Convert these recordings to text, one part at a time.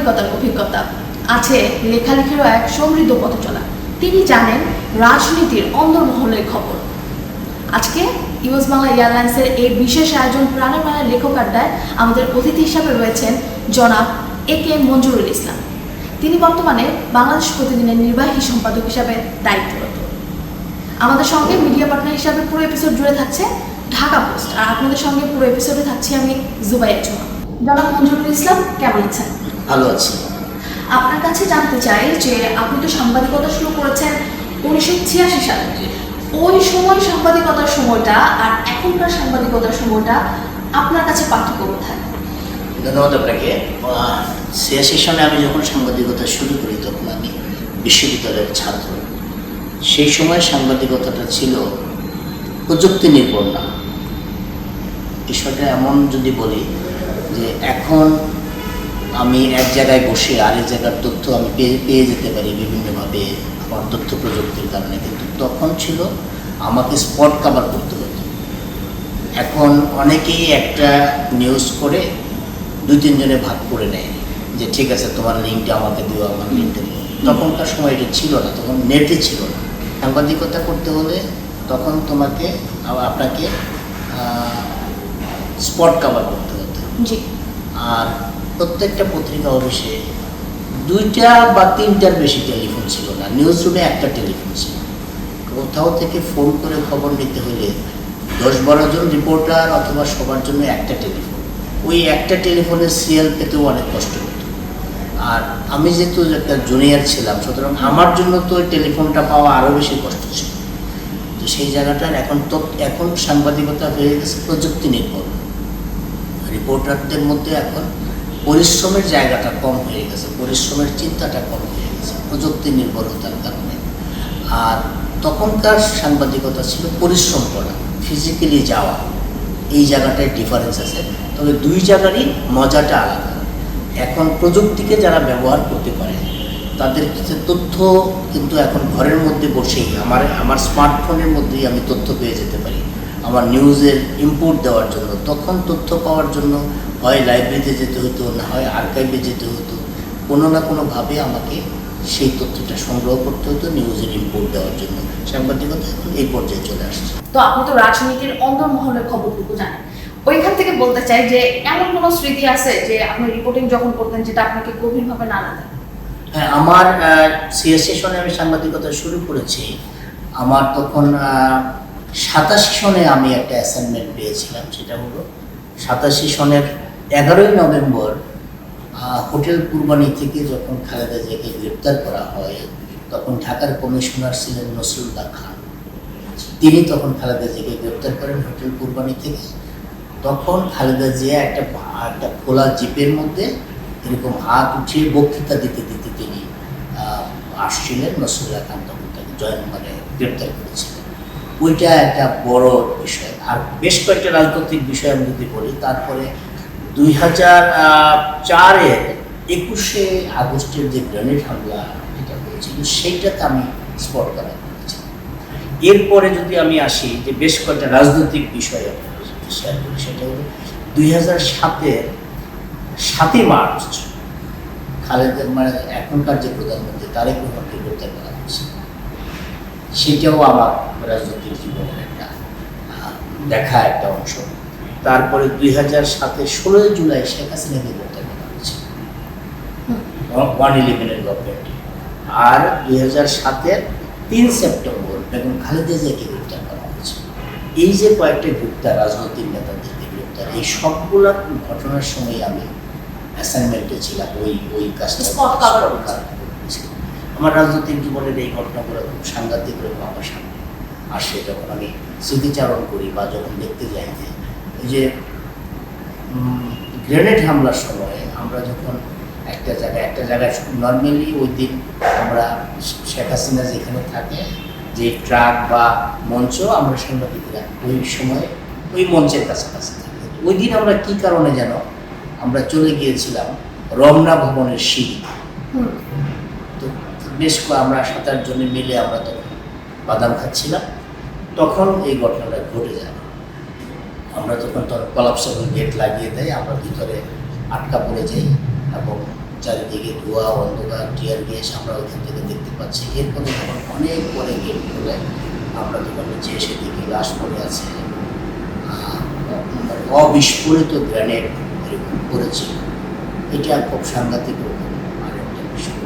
সাংবাদিকতার অভিজ্ঞতা, আছে লেখালেখিরও এক সমৃদ্ধ পথ চলা। তিনি জানেন রাজনীতির অন্দরমহলের খবর। আজকে ইউএস বাংলা এয়ারলাইন্সের এই বিশেষ আয়োজন প্রাণের মেলার লেখক আড্ডায় আমাদের অতিথি হিসাবে রয়েছেন জনাব এ.কে মঞ্জুরুল ইসলাম। তিনি বর্তমানে বাংলাদেশ প্রতিদিনের নির্বাহী সম্পাদক হিসাবে দায়িত্বরত। আমাদের সঙ্গে মিডিয়া পার্টনার হিসাবে পুরো এপিসোড জুড়ে থাকছে ঢাকা পোস্ট, আর আপনাদের সঙ্গে পুরো এপিসোডে থাকছি আমি জুবাইয়া চুমা। জনাব মঞ্জুরুল ইসলাম, কেমন আছেন? ভালো আছি। আপনার কাছে জানতে চাই যে আপনি তো সাংবাদিকতা শুরু করেছেন 1986 সালে। ওই সময় সাংবাদিকতার সময়টা আর এখনকার সাংবাদিকতার সময়টা আপনার কাছে পার্থক্য কোথায়? ধন্যবাদ আপনাকে। 86 সালে আমি যখন সাংবাদিকতা শুরু করি তখন আমি বিশ্ববিদ্যালয়ের ছাত্র। সেই সময় সাংবাদিকতাটা ছিল প্রযুক্তি নির্ভর না। বিষয়টা এমন যদি বলি যে এখন আমি এক জায়গায় বসে আরেক জায়গার তথ্য আমি পেয়ে যেতে পারি বিভিন্নভাবে আমার তথ্য প্রযুক্তির কারণে, কিন্তু তখন ছিল আমাকে স্পট কভার করতে হতো। এখন অনেকেই একটা নিউজ করে 2-3 জনে ভাগ করে নেয় যে ঠিক আছে তোমার লিঙ্কটা আমাকে দিও, আমার লিঙ্কটা দিও। তখনকার সময় এটা ছিল না, তখন নেটে ছিল না। সাংবাদিকতা করতে হলে তখন আপনাকে স্পট কভার করতে হতো। জি। আর প্রত্যেকটা পত্রিকা অফিসে 2টা বা 3টার বেশি টেলিফোন ছিল না, নিউজ রুমে একটা টেলিফোন ছিল। কোথাও থেকে ফোন করে খবর নিতে হলে 10-12 জন রিপোর্টার অথবা সবার জন্য একটা টেলিফোন। ওই একটা টেলিফোনের সিরিয়াল পেতেও অনেক কষ্ট হতো। আর আমি যেহেতু একটা জুনিয়র ছিলাম, সুতরাং আমার জন্য তো ওই টেলিফোনটা পাওয়া আরও বেশি কষ্ট ছিল। তো সেই জায়গাটার এখন সাংবাদিকতা হয়ে গেছে প্রযুক্তি নির্ভর। রিপোর্টারদের মধ্যে এখন পরিশ্রমের জায়গাটা কম হয়ে গেছে, পরিশ্রমের চিন্তাটা কম হয়ে গেছে প্রযুক্তি নির্ভরতার কারণে। আর তখনকার সাংবাদিকতা ছিল পরিশ্রম করা, ফিজিক্যালি যাওয়া। এই জায়গাটায় ডিফারেন্স আছে, তবে দুই জায়গারই মজাটা আলাদা। এখন প্রযুক্তিকে যারা ব্যবহার করতে পারে তাদের কাছে তথ্য কিন্তু এখন ঘরের মধ্যে বসেই আমার স্মার্টফোনের মধ্যেই আমি তথ্য পেয়ে যেতে পারি আমার নিউজের ইনপুট দেওয়ার জন্য। তখন তথ্য পাওয়ার জন্য হয় লাইব্রেরিতে যেতে হতো, না হয় আর্কাইভে যেতে হতো। কোনো না কোনোভাবে আমাকে সেই তথ্যটা সংগ্রহ করতে হতো নিউজের ইনপুট দেওয়ার জন্য। সাংবাদিকতা এখন এই পর্যায়ে চলে আসছে। তো আপনি তো রাজনীতির অন্দরমহলের খবরটুকু জানেন, ওইখান থেকে বলতে চাই যে এমন কোনো স্মৃতি আছে যে আপনি রিপোর্টিং যখন করতেন যেটা আপনাকে গভীরভাবে নাড়া দেয়? হ্যাঁ, আমার 86 সনে আমি সাংবাদিকতা শুরু করেছি। আমার তখন 87 সনে আমি একটা অ্যাসাইনমেন্ট পেয়েছিলাম। সেটা হলো 87 সনের 11ই নভেম্বর হোটেল কুরবানি থেকে যখন খালেদা জিয়াকে গ্রেপ্তার করা হয়, তখন ঢাকার কমিশনার ছিলেন নসরুল্লাহ খান। তিনি তখন খালেদা জিয়াকে গ্রেপ্তার করেন হোটেল কুরবানি থেকে। তখন খালেদা জিয়া একটা খোলা জিপের মধ্যে এরকম হাত উঠিয়ে বক্তৃতা দিতে দিতে তিনি আসছিলেন। নসরুল্লাহ খান তখন তাকে গ্রেপ্তার করেছিলেন। ওইটা একটা বড় বিষয়। আর বেশ কয়েকটা রাজনৈতিক বিষয় আমি যদি বলি, তারপরে 2004-এর 21শে আগস্টের যে গ্রেনেড হামলা যেটা হয়েছিল সেইটাতে আমি স্পট করা করেছি। এরপরে যদি আমি আসি যে বেশ কয়েকটা রাজনৈতিক বিষয় শেয়ার করি, সেটা হলো 2007-এর 7ই মার্চ খালেদা এখনকার যে প্রধানমন্ত্রী তারেক রহমানকে গ্রেপ্তার করা হয়েছে। সেটাও আমার রাজনৈতিক জীবনের একটা দেখা একটা অংশ। তারপরে 2007-এর 16ই জুলাই শেখ হাসিনাকে গ্রেপ্তার করা হয়েছে 111-এর গভর্নমেন্টে। আর 2007-এর 3 সেপ্টেম্বর বেগম খালেদা জিয়াকে গ্রেপ্তার করা হয়েছে। এই যে কয়েকটা গ্রেপ্তার, রাজনৈতিক নেতাদেরকে গ্রেপ্তার, এই সবগুলো ঘটনার সময় আমি অ্যাসাইনমেন্টে ছিলাম, ওই কাজটা আমার রাজনৈতিক জীবনের এই ঘটনাগুলো খুব সাংঘাতিক রকম আমার সামনে আসে যখন আমি স্মৃতিচারণ করি বা যখন দেখতে যাই। যে গ্রেনেড হামলার সময় আমরা যখন একটা জায়গায় নর্মালি ওই দিন আমরা শেখ হাসিনা যেখানে থাকে যে ট্রাক বা মঞ্চ, আমরা সাংবাদিকরা ওই সময় ওই মঞ্চের কাছাকাছি থাকি। ওই দিন আমরা কী কারণে যেন আমরা চলে গিয়েছিলাম রমনা ভবনের সিঁড়ি। তো বেশ আমরা 7-8 জনে মিলে আমরা তখন বাদাম খাচ্ছিলাম, তখন এই ঘটনাটা ঘটে যায়। আমরা তখন কলাপসেবল গেট লাগিয়ে দেয়, আমরা ভিতরে আটকা পড়ে যাই এবং চারিদিকে ধোয়া, অন্ধকার, টিয়ার গ্যাস আমরা ওইখান থেকে দেখতে পাচ্ছি। এরপরে যখন অনেক পরে গেট খুলে আমরা যখন নিচে এসে দেখি লাশ পড়ে আছে, অবিস্ফোরিত গ্রেনেড করেছিল। এটা খুব সাংঘাতিক আরেকটা বিষয়।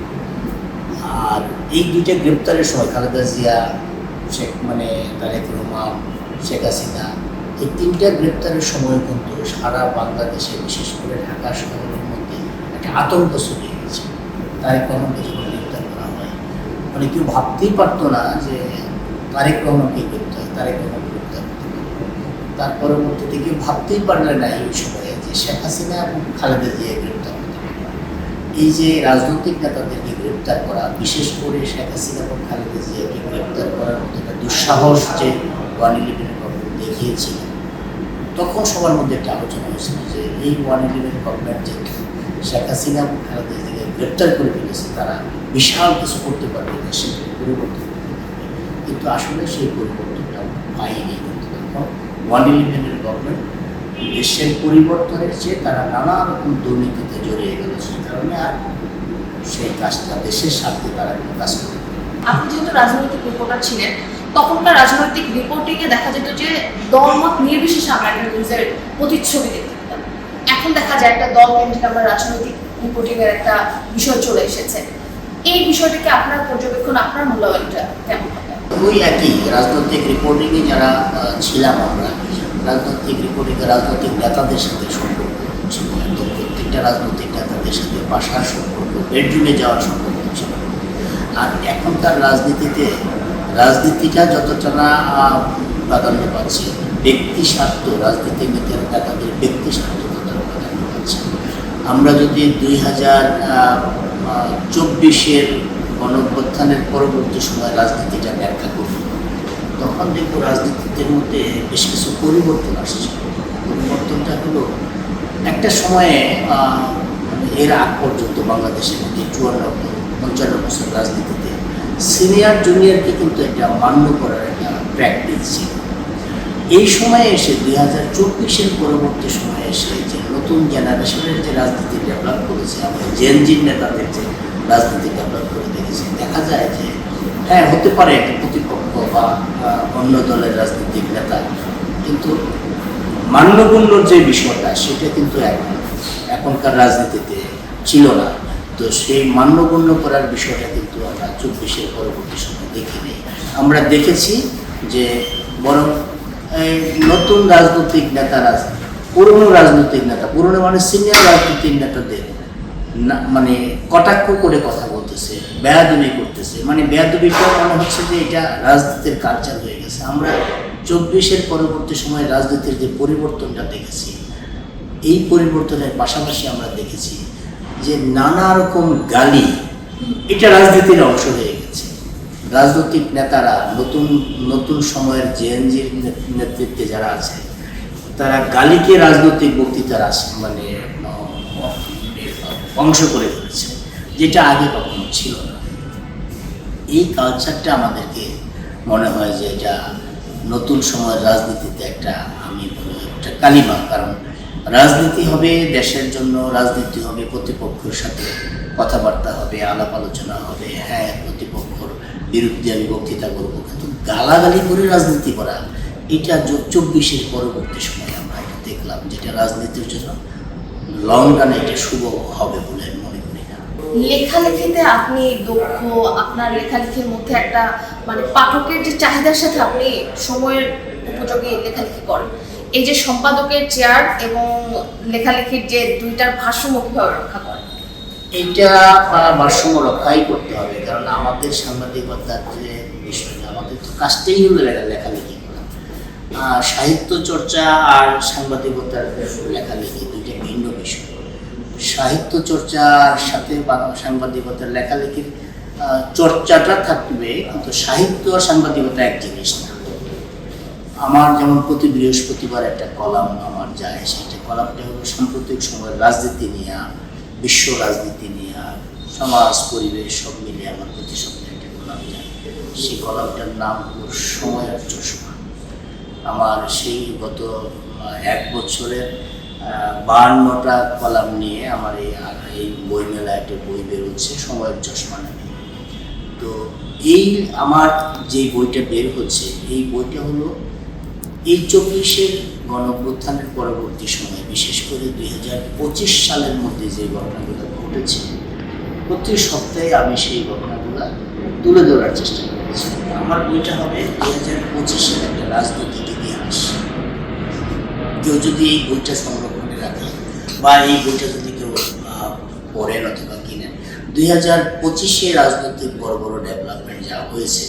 আর এই দুইটা গ্রেপ্তারের সময় খালেদা জিয়া, তারেক রহমান, শেখ হাসিনা, এই তিনটা গ্রেপ্তারের সময় কিন্তু সারা বাংলাদেশে, বিশেষ করে ঢাকা শহরের মধ্যে একটা আতঙ্ক ছড়িয়ে গেছে। তারেক রহমানকে যখন গ্রেপ্তার করা হয়, কেউ ভাবতেই পারতো না যে তারেক রহমানকে তারেক রহমান গ্রেপ্তার করতে পারবে। তার পরবর্তীতে কেউ ভাবতেই পারলে না এই সময়ে যে শেখ হাসিনা এবং খালেদা জিয়া গ্রেপ্তার করতে পারবে। এই যে রাজনৈতিক নেতাদেরকে গ্রেপ্তার করা, বিশেষ করে শেখ হাসিনা এবং খালেদা জিয়াকে গ্রেপ্তার করার মতো একটা দুঃসাহস যে 111 গভর্নমেন্ট দেখিয়েছিল, তখন সবার মধ্যে একটা আলোচনা হয়েছিল যে এই 111 গভর্নমেন্ট যে শেখ হাসিনা এবং খালেদা জিয়াকে গ্রেপ্তার করে ফেলেছে, তারা বিশাল কিছু করতে পারবে, দেশের পরিবর্তন করতে পারবে। কিন্তু আসলে সেই পরিবর্তনটা পায়নি। কিন্তু তখন 111 গভর্নমেন্ট দেশের পরিবর্তনের চেয়ে তারা নানা রকম দুর্নীতিতে জড়িয়ে গেল। সেই কারণে আর সেই কাজটা দেশের স্বার্থে তারা কোনো কাজ করে। আপনি যেহেতু রাজনৈতিক রিপোর্টার ছিলেন, তখনকার রাজনৈতিক রিপোর্টিংয়ে দেখা যেত যে দলমত নির্বিশেষে আমরা একটা নিউজের প্রতিচ্ছবি দেখতে পেতাম। এখন দেখা যায় একটা দল কেন্দ্রিক আমরা রাজনৈতিক রিপোর্টিংয়ের একটা বিষয় চলে এসেছে। এই বিষয়টিকে আপনার পর্যবেক্ষণ, আপনার মূল্যায়নটা কেমন হবে? ওই একই রাজনৈতিক রিপোর্টিংয়ে যারা ছিলাম আমরা, রাজনৈতিক রিপোর্টিংয়ে রাজনৈতিক নেতাদের সাথে সম্পর্ক ছিল, একদম প্রত্যেকটা রাজনৈতিক নেতাদের সাথে বাসার সম্পর্ক, বেডরুমে যাওয়ার সম্পর্ক ছিল। আর এখনকার রাজনীতিটা যতটা না প্রাধান্য পাচ্ছে, ব্যক্তি স্বার্থ, রাজনীতির নেতাদের ব্যক্তি স্বার্থ ততটা প্রাধান্য পাচ্ছে। আমরা যদি 2024-এর গণঅভ্যুত্থানের পরবর্তী সময় রাজনীতিটা ব্যাখ্যা করি, তখন দেখবো রাজনীতির মধ্যে বেশ কিছু পরিবর্তন আসছে। পরিবর্তনটা হলো, একটা সময়ে এর আগ পর্যন্ত বাংলাদেশের মধ্যে 54-55 বছর রাজনীতিতে সিনিয়র জুনিয়রকে কিন্তু একটা মান্য করার একটা প্র্যাকটিস ছিল। এই সময়ে এসে 2024-এর পরবর্তী সময়ে এসে যে নতুন জেনারেশনের যে রাজনীতি ডেভেলপ করেছে, আমরা জেনজির নেতাদের যে রাজনীতি ডেভেলপ করে দেখেছি, দেখা যায় যে হ্যাঁ, হতে পারে একটা প্রতিপক্ষ বা অন্য দলের রাজনৈতিক নেতা, কিন্তু মান্যগণ্যর যে বিষয়টা সেটা কিন্তু এখনকার রাজনীতিতে ছিল না। তো সেই মান্যগণ্য করার বিষয়টা কিন্তু আমরা 24-এর পরবর্তী সময় দেখিনি। আমরা দেখেছি যে বরং নতুন রাজনৈতিক নেতারা পুরনো রাজনৈতিক নেতা, পুরনো মানে সিনিয়র রাজনৈতিক নেতাদের কটাক্ষ করে কথা বলতেছে, বেয়াদবি করতেছে। বেয়াদবিটা মনে হচ্ছে যে এটা রাজনীতির কালচার হয়ে গেছে। আমরা 24-এর পরবর্তী সময়ে রাজনীতির যে পরিবর্তনটা দেখেছি, এই পরিবর্তনের পাশাপাশি আমরা দেখেছি যে নানা রকম গালি, এটা রাজনীতির অংশ হয়ে গেছে। রাজনৈতিক নেতারা নতুন সময়ের জেএনজির নেতৃত্বে যারা আছে, তারা গালিকে রাজনৈতিক বক্তৃতার অংশ করে ফেলেছে, যেটা আগে কখনো ছিল না। এই কালচারটা আমাদেরকে মনে হয় যে এটা নতুন সময়ের রাজনীতিতে একটা কালিমা। কারণ রাজনীতি হবে দেশের জন্য, রাজনীতি হবে প্রতিপক্ষের সাথে কথাবার্তা হবে, আলাপ আলোচনা হবে। হ্যাঁ, প্রতিপক্ষের বিরুদ্ধে আমি বক্তৃতা করবো, কিন্তু গালাগালি করে রাজনীতি করা, এটা 24-এর পরবর্তী সময়ে আমরা এটা দেখলাম, যেটা রাজনীতির জন্য লং রানে এটা শুভ হবে বলে মনে করি না। লেখালেখিতে আপনি দক্ষ, আপনার লেখালেখির মধ্যে একটা পাঠকের যে চাহিদার সাথে আপনি সময়ের উপযোগী লেখালেখি করেন। এই যে সম্পাদকের চেয়ার এবং লেখালেখির যে দুইটার ভারসাম্য কিভাবে রক্ষা করেন? এইটা ভারসাম্য রক্ষাই করতে হবে, কারণ আমাদের সাংবাদিকতার যে বিষয়টা, আমাদের তো কাজটাই হলো লেখালেখি করা। সাহিত্য চর্চা আর সাংবাদিকতার লেখালেখি দুইটা ভিন্ন বিষয়। সাহিত্য চর্চার সাথে সাংবাদিকতার লেখালেখির চর্চাটা থাকবে, কিন্তু সাহিত্য আর সাংবাদিকতা এক জিনিস না। আমার যেমন প্রতি বৃহস্পতিবার একটা কলাম আমার যায়, সেটা কলামটা হলো সাম্প্রতিক সময়ের রাজনীতি নিয়ে, বিশ্ব রাজনীতি নিয়ে, সমাজ পরিবেশ সব মিলে আমার প্রতি সপ্তাহে একটা কলাম যায়। সেই কলামটার নাম হলো সময়ের চশমা। আমার সেই গত 1 বছরের 52টা কলাম নিয়ে আমার এই বই মেলা একটা বই বেরোচ্ছে সময়ের চশমা নামে। তো এই আমার যে বইটা বের হচ্ছে এই বইটা হলো এই 24-এর গণঅভ্যুত্থানের পরবর্তী সময়ে, বিশেষ করে 2025 সালের মধ্যে যে ঘটনাগুলো ঘটেছে প্রতি সপ্তাহে আমি সেই ঘটনাগুলো তুলে ধরার চেষ্টা করেছি। আমার বইটা হবে 2025-এর একটা রাজনৈতিক ইতিহাস। কেউ যদি এই বইটা সংরক্ষণে রাখে বা এই বইটা যদি কেউ পড়েন অথবা কিনেন, 2025-এ রাজনৈতিক বড় বড় ডেভেলপমেন্ট যা হয়েছে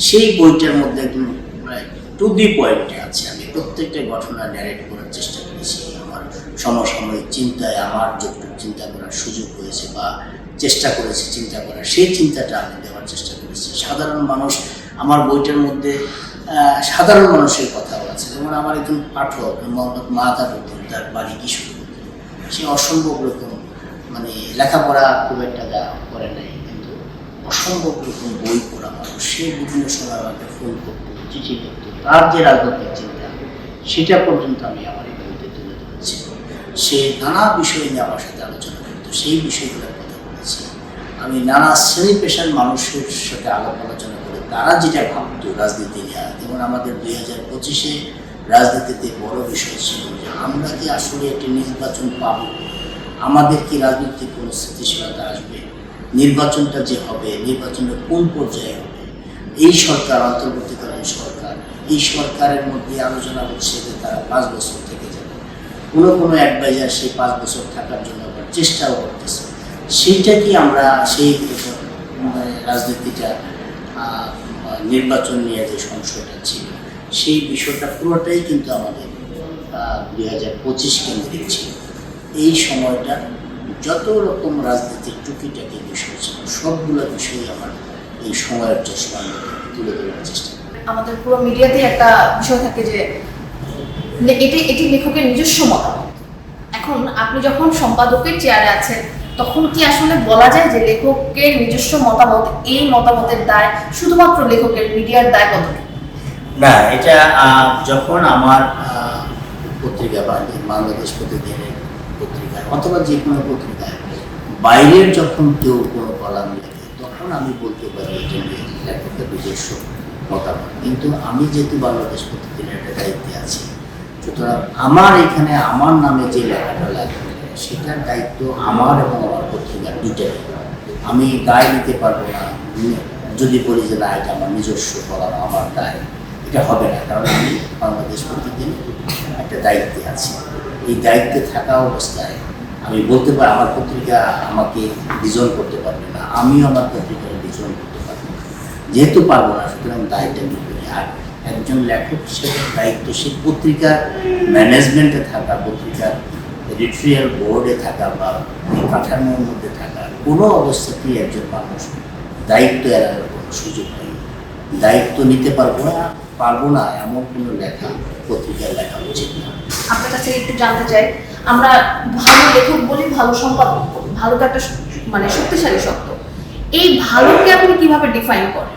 সেই বইটার মধ্যে একদম প্রায় টু দি পয়েন্টে আছে। আমি প্রত্যেকটা ঘটনা ন্যারেট করার চেষ্টা করেছি। আমার সমসাময়িক চিন্তায় আমার যতটুকু চিন্তা করার সুযোগ হয়েছে বা চেষ্টা করেছি চিন্তা করার, সেই চিন্তাটা আমি দেওয়ার চেষ্টা করেছি। সাধারণ মানুষ, আমার বইটার মধ্যে সাধারণ মানুষের কথাও আছে। যেমন আমার একজন পাঠক মোহাম্মদ মাহাতাবুদ্দিন, তার বাড়ি কিশোরগঞ্জ, সে অসম্ভব রকম মানে লেখাপড়া খুব একটা করে নাই, কিন্তু অসম্ভব রকম বই পড়া মানুষ। সে বিভিন্ন সময় আমাকে ফোন করতো, চিঠি লিখতো, তার যে রাজনৈতিক চিন্তা সেটা পর্যন্ত আমি আমার এই বইতে তুলে ধরেছি। সে নানা বিষয় নিয়ে আমার সাথে আলোচনা করতো, সেই বিষয়গুলোর কথা বলেছি। আমি নানা শ্রেণী পেশার মানুষের সাথে আলোচনা করে তারা যেটা ভাবতো রাজনীতি নিয়ে। যেমন আমাদের 2025-এ রাজনীতিতে বড় বিষয় ছিল যে আমরা কি আসলে একটি নির্বাচন পাবো, আমাদের কি রাজনৈতিক কোনো স্থিতিশীলতা আসবে, নির্বাচনটা যে হবে নির্বাচনের কোন পর্যায়ে হবে, এই সরকার অন্তর্বর্তীকালীন সরকার, এই সরকারের মধ্যে আলোচনা হচ্ছে যে তারা 5 বছর থেকে যাবে। কোনো অ্যাডভাইজার সেই 5 বছর থাকার জন্য আবার চেষ্টাও করতেছে। সেইটা কি আমরা সেই রাজনীতিটা নির্বাচন নিয়ে যে সংশয়টা ছিল সেই বিষয়টা পুরোটাই কিন্তু আমাদের 2025 কেন্দ্রিক ছিল। এই সময়টা যত রকম রাজনীতির টুকিটাকি বিষয় ছিল সবগুলো বিষয় আমার এই সময়ের চশমা তুলে ধরার চেষ্টা করি। আমাদের পুরো মিডিয়াতে একটা বিষয় থাকে যে এটি লেখকের নিজস্ব মতামত। এখন আপনি যখন সম্পাদকের চেয়ারে আছেন তখন কি আসলে বলা যায় যে লেখকের নিজস্ব মতামত, এই মতামতের দায় শুধুমাত্র লেখকের, মিডিয়ার দায় কতটুকু? না, এটা যখন আমার পত্রিকা বা বাংলাদেশ প্রতিদিনের পত্রিকায় অথবা যে কোনো পত্রিকায় বাইরের যখন কেউ কোনো কলাম লেখে তখন আমি বলতে পারি এটা নিয়ে লেখকের নিজস্ব মতামত। কিন্তু আমি যেহেতু বাংলাদেশ প্রতিদিনের একটা দায়িত্বে আছি, সুতরাং আমার এখানে আমার নামে যে লেখাটা লাগবে সেটার দায়িত্ব আমার এবং আমার পত্রিকার দুটাই। আমি দায় নিতে পারবো না যদি বলি যে না এটা আমার নিজস্ব কলাম, আমার দায়, এটা হবে না। কারণ আমি বাংলাদেশ প্রতিদিন একটা দায়িত্বে আছি। এই দায়িত্বে থাকা অবস্থায় আমি বলতে পারি আমার পত্রিকা আমাকে ডিজন করতে পারবে না, আমিও আমার পত্রিকার ডিজন করতে পারবো না। যেহেতু পারবো না সুতরাং দায়িত্ব নিতে। আর একজন লেখক হিসেবে দায়িত্ব সে পত্রিকার ম্যানেজমেন্টে থাকা, পত্রিকার এডিটোরিয়াল বোর্ডে থাকা বা কাঠামোর মধ্যে থাকা কোনো অবস্থাতেই একজন মানুষ দায়িত্ব এড়ানোর কোনো সুযোগ নেই। দায়িত্ব নিতে পারবো না এমন কোনো লেখা পত্রিকায় লেখা উচিত না। আপনার কাছে একটু জানতে চাই, আমরা ভালো লেখক বলি, ভালো সম্পাদক বলি, ভালো তো একটা মানে শক্তিশালী শব্দ। এই ভালোকে আপনি কিভাবে ডিফাইন করেন?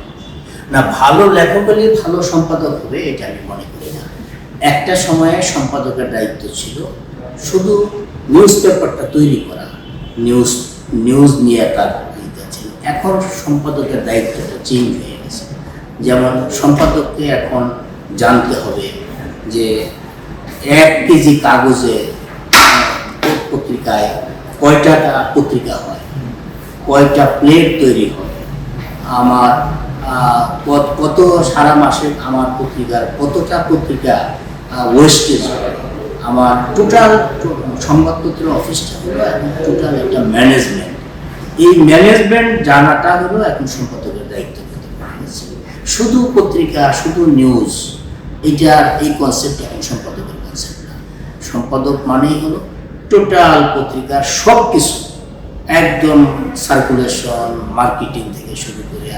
না, ভালো লেখক হলে ভালো সম্পাদক হবে এটা আমি মনে করি না। একটা সময়ে সম্পাদকের দায়িত্ব ছিল শুধু নিউজ পেপারটা তৈরি করা, নিউজ নিয়ে তার ইচ্ছা ছিল। এখন সম্পাদকের দায়িত্বটা চেঞ্জ হয়ে গেছে। যেমন সম্পাদককে এখন জানতে হবে যে 1 কেজি কাগজে পত্রিকায় কয়টা পত্রিকা হয়, কয়টা প্লেট তৈরি হয়, আমার কত সারা মাসে আমার পত্রিকার কতটা পত্রিকা ওয়েস্টেজ হয়, আমার টোটাল সংবাদপত্রের অফিসটা হলো এখন টোটাল একটা ম্যানেজমেন্ট। এই ম্যানেজমেন্ট জানাটা হলো এখন সম্পাদকের দায়িত্ব পেতে পারছে। শুধু পত্রিকা, শুধু নিউজ, এইটার এই কনসেপ্ট এখন সম্পাদকের কনসেপ্ট না। সম্পাদক মানেই হলো টোটাল পত্রিকার সব কিছু, একদম সার্কুলেশন, মার্কেটিং থেকে শুরু করে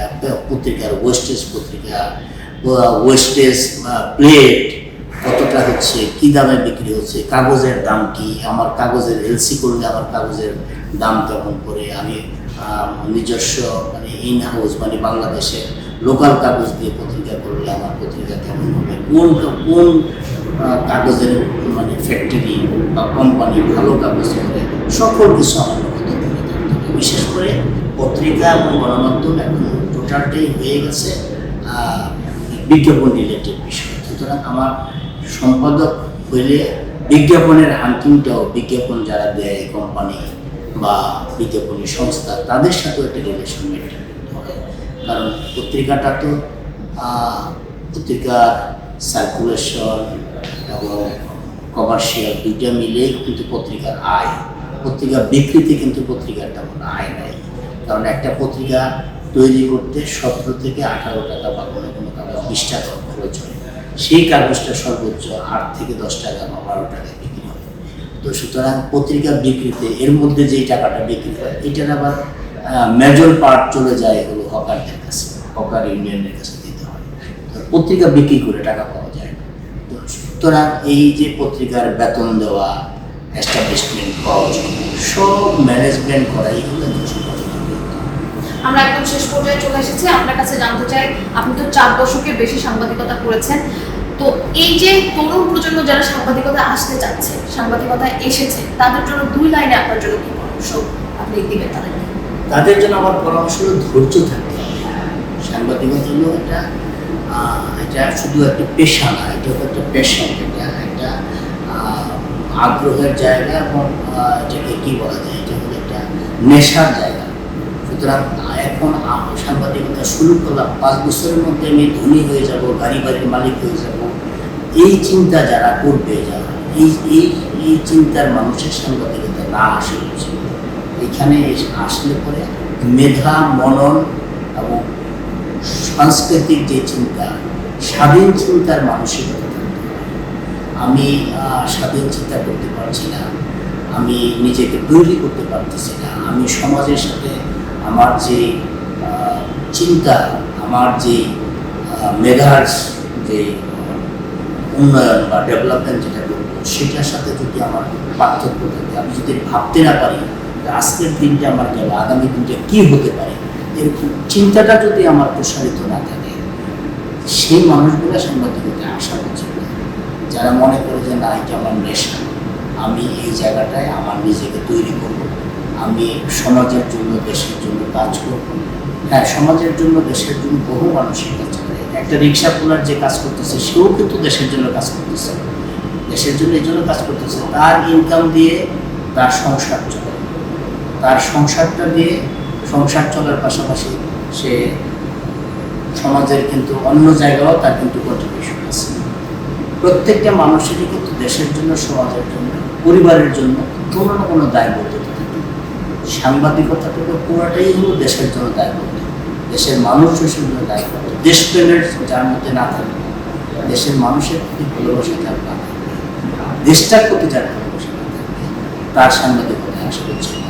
পত্রিকার ওয়েস্টেজ, পত্রিকা ওয়েস্টেজ প্লেট কতটা হচ্ছে, কী দামে বিক্রি হচ্ছে, কাগজের দাম কি, আমার কাগজের এলসি করলে আমার কাগজের দাম কেমন করে, আমি নিজস্ব মানে ইন হাউস মানে বাংলাদেশের লোকাল কাগজ দিয়ে পত্রিকা করলে আমার পত্রিকা কেমন হবে, কোন কাগজের মানে ফ্যাক্টরি বা কোম্পানি ভালো কাগজ করে সকল কিছু আমার লক্ষ্য করে থাকতে হবে। বিশেষ করে পত্রিকা এবং গণমাধ্যম এখন টোটালটাই হয়ে গেছে বিজ্ঞাপন রিলেটেড বিষয়। সুতরাং আমার সম্পাদক হইলে বিজ্ঞাপনের হান্টিংটাও, বিজ্ঞাপন যারা দেয় কোম্পানি বা বিজ্ঞাপনী সংস্থা, তাদের সাথেও একটা রিলেশন মেনটেন করতে হবে। কারণ পত্রিকাটা তো পত্রিকার সার্কুলেশন এবং কমার্শিয়াল দুইটা মিলেই কিন্তু পত্রিকার আয়। পত্রিকা বিক্রিতে কিন্তু পত্রিকার তেমন আয় নাই। কারণ একটা পত্রিকা তৈরি করতে 17 থেকে 18 টাকা বা কোনো কোনো কাগজ 20 টাকা খরচ হয়। সেই কাগজটা সর্বোচ্চ 8 থেকে 10 টাকা বা 12 টাকায় বিক্রি হয়। তো সুতরাং পত্রিকা বিক্রিতে এর মধ্যে যেই টাকাটা বিক্রি হয়, এটার আবার মেজর পার্ট চলে যায় হলো হকারদের কাছে, হকার ইউনিয়নের কাছে দিতে হয়। তো পত্রিকা বিক্রি করে টাকা পাওয়া যায় না। তো সুতরাং এই যে পত্রিকার বেতন দেওয়া, এস্টাবলিশমেন্ট খরচ, সব ম্যানেজমেন্ট করাই হলো আমরা একদম শেষ পর্যায়ে চলে এসেছি। আপনার কাছে জানতে চাই, আপনি তো 4 দশকের বেশি সাংবাদিকতা করেছেন, তো এই যে তরুণ প্রজন্ম যারা সাংবাদিকতা আসতে চাচ্ছে, সাংবাদিকতা এসেছে, তাদের জন্য 2 লাইনে আপনার জন্য কি পরামর্শ আপনি দিবেন তাদেরকে? তাদের জন্য আমার পরামর্শ হলো ধৈর্য থাকতে হবে। সাংবাদিকতা হলো এটা শুধু একটা পেশা না, এটা হলো একটা প্যাশন, এটা একটা আগ্রহের জায়গা এবং এটাকে কী বলা যায়, এটা হলো একটা নেশার জায়গা। সুতরাং এখন সাংবাদিকতা শুরু করলাম, 5 বছরের মধ্যে আমি ধনী হয়ে যাব, গাড়ি বাড়ির মালিক হয়ে যাব, এই চিন্তা যারা করবে, যারা এই চিন্তার মানুষের সাংবাদিকতা না আসে উচিত। এখানে আসলে পরে মেধা, মনন এবং সাংস্কৃতিক যে চিন্তা, স্বাধীন চিন্তার মানসিকতা থাকতে হবে। আমি স্বাধীন চিন্তা করতে পারছি না, আমি নিজেকে তৈরি করতে পারতেছি না, আমি সমাজের সাথে আমার যে চিন্তা, আমার যে মেধার যে উন্নয়ন বা ডেভেলপমেন্ট যেটা করবো, সেটার সাথে যদি আমার পার্থক্য থাকে, আমি যদি ভাবতে না পারি আজকের দিনটা আমার গেল, আগামী দিনটা কী হতে পারে, এরকম চিন্তাটা যদি আমার প্রসারিত না থাকে, সেই মানুষগুলো সাংবাদিকতায় আসা উচিত না। যারা মনে করে যে না, এটা আমার নেশা, আমি এই জায়গাটায় আমার নিজেকে তৈরি করব, আমি সমাজের জন্য, দেশের জন্য কাজ করব। হ্যাঁ, সমাজের জন্য, দেশের জন্য বহু মানুষের কাজ করে। একটা রিক্সা পুলার যে কাজ করতেছে, সেও কিন্তু দেশের জন্য কাজ করতেছে, দেশের জন্য এই জন্য কাজ করতেছে, তার ইনকাম দিয়ে তার সংসার চলে, তার সংসারটা দিয়ে সংসার চলার পাশাপাশি সে সমাজের কিন্তু অন্য জায়গাও তার কিন্তু কন্ট্রিবিউশন আছে। প্রত্যেকটা মানুষেরই কিন্তু দেশের জন্য, সমাজের জন্য, পরিবারের জন্য কোনো না কোনো দায়বদ্ধতা থাকে। সাংবাদিকতাটা তো পুরোটাই হলো দেশের জন্য দায়বদ্ধ, দেশের মানুষের জন্য দায়বদ্ধ। দেশপ্রেমের যার মধ্যে না থাকবে, দেশের মানুষের প্রতি ভালোবাসা যার না থাকবে, দেশটার প্রতি যার ভালোবাসা না থাকবে, তার সাংবাদিকতায় আসা উচিত।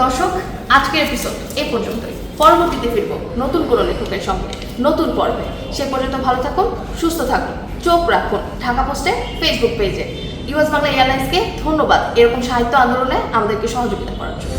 দর্শক, আজকের এপিসোড এ পর্যন্তই। পরবর্তীতে ফিরব নতুন কোনো লেখকের সঙ্গে, নতুন পর্বে। সে পর্যন্ত ভালো থাকুন, সুস্থ থাকুন, চোখ রাখুন ঢাকা পোস্টে ফেসবুক পেজে। ইউএস বাংলা এয়ারলাইন্সকে ধন্যবাদ এরকম সাহিত্য আন্দোলনে আমাদেরকে সহযোগিতা করার জন্য।